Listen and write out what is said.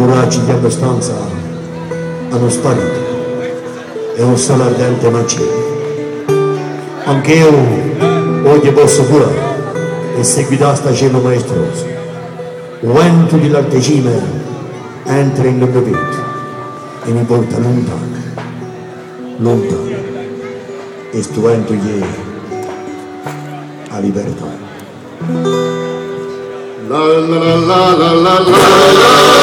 coraggio di abbastanza hanno sparito e un solo ardente macino. Anche io oggi posso curare e seguitare sta cielo maestroso. Il vento dell'artecime entra in mio petto e mi porta lontano, lontano, e sto vento gli a libertà. La la la la la la la la.